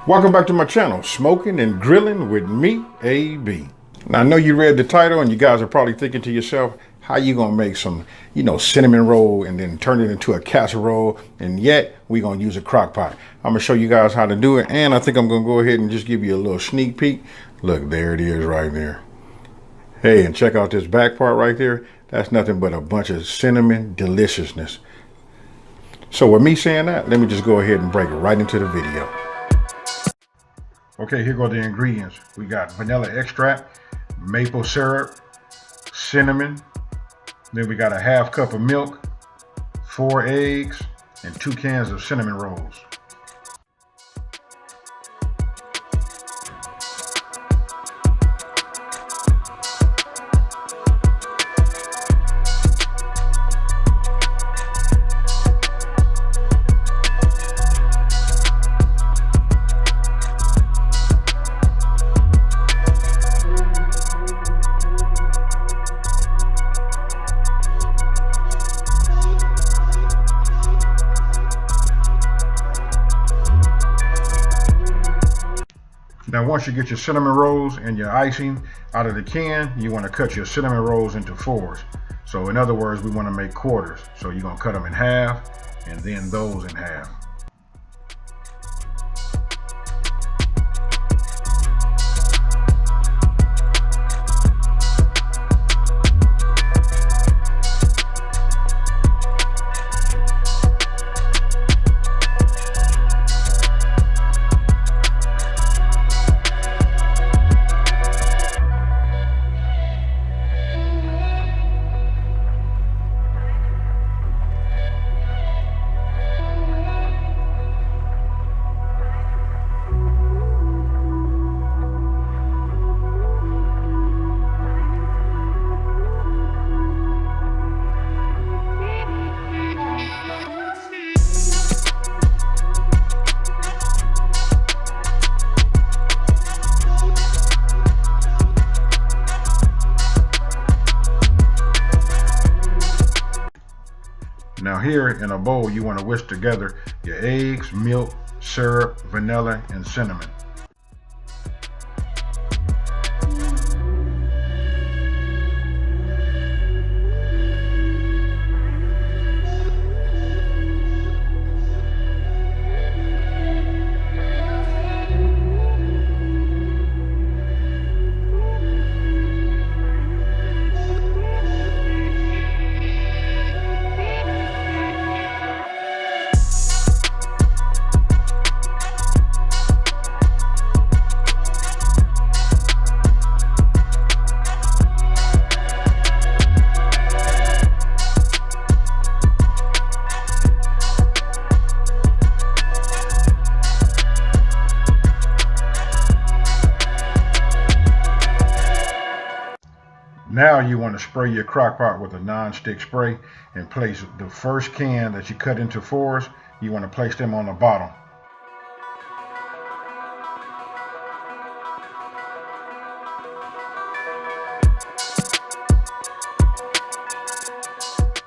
Welcome back to my channel, Smoking and Grilling with me, AB. Now I know you read the title and you guys are probably thinking to yourself, how you gonna make some, cinnamon roll and then turn it into a casserole, and yet we're gonna use a crock pot. I'm gonna show you guys how to do it, and I think I'm gonna go ahead and just give you a little sneak peek. Look, there it is right there. Hey, and check out this back part right there. That's nothing but a bunch of cinnamon deliciousness. So with me saying that, let me just go ahead and break it right into the video. Okay, here go the ingredients. We got vanilla extract, maple syrup, cinnamon. Then we got a half cup of milk, 4 eggs, and 2 cans of cinnamon rolls. Now once you get your cinnamon rolls and your icing out of the can, you want to cut your cinnamon rolls into 4s. So in other words, we want to make quarters. So you're going to cut them in half and then those in half. Now here in a bowl, you want to whisk together your eggs, milk, syrup, vanilla, and cinnamon. Now you want to spray your crock pot with a non-stick spray and place the first can that you cut into 4s, you want to place them on the bottom.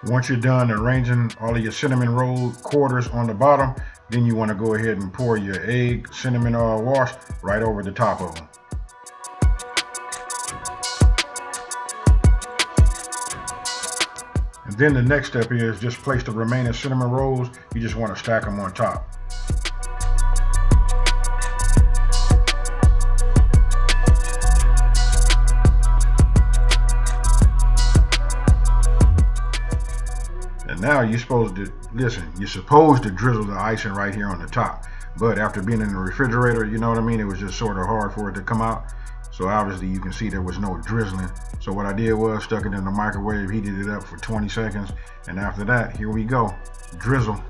Once you're done arranging all of your cinnamon roll quarters on the bottom, then you want to go ahead and pour your egg cinnamon oil wash right over the top of them. And then the next step is just place the remaining cinnamon rolls. You just want to stack them on top. And now you're supposed to drizzle the icing right here on the top. But after being in the refrigerator, you know what I mean, it was just sort of hard for it to come out. So obviously you can see there was no drizzling. So what I did was stuck it in the microwave, heated it up for 20 seconds. And after that, here we go, drizzle.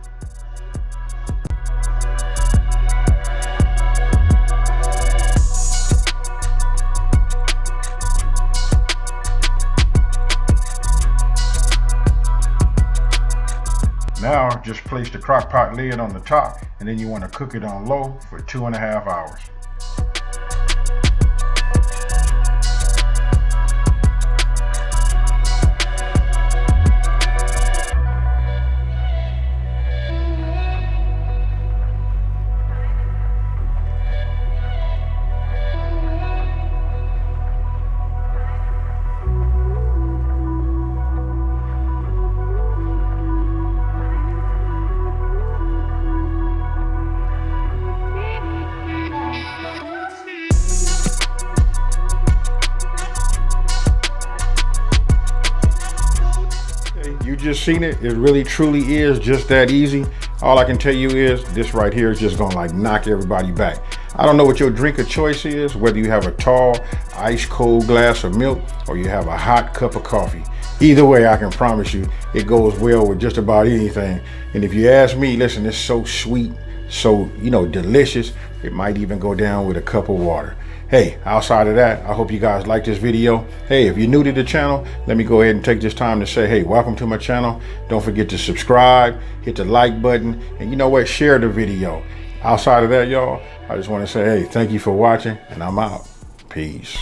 Now just place the crock pot lid on the top, and then you want to cook it on low for 2.5 hours. seen it. It really truly is just that easy. All I can tell you is this right here is just gonna like knock everybody back. I don't know what your drink of choice is, whether you have a tall, ice cold glass of milk or you have a hot cup of coffee. Either way, I can promise you it goes well with just about anything. And if you ask me, listen, it's so sweet, so, you know, delicious. It might even go down with a cup of water. Hey, outside of that, I hope you guys like this video. Hey, if you're new to the channel, let me go ahead and take this time to say, hey, welcome to my channel. Don't forget to subscribe, hit the like button, and you know what, share the video. Outside of that, y'all, I just want to say, hey, thank you for watching, and I'm out. Peace.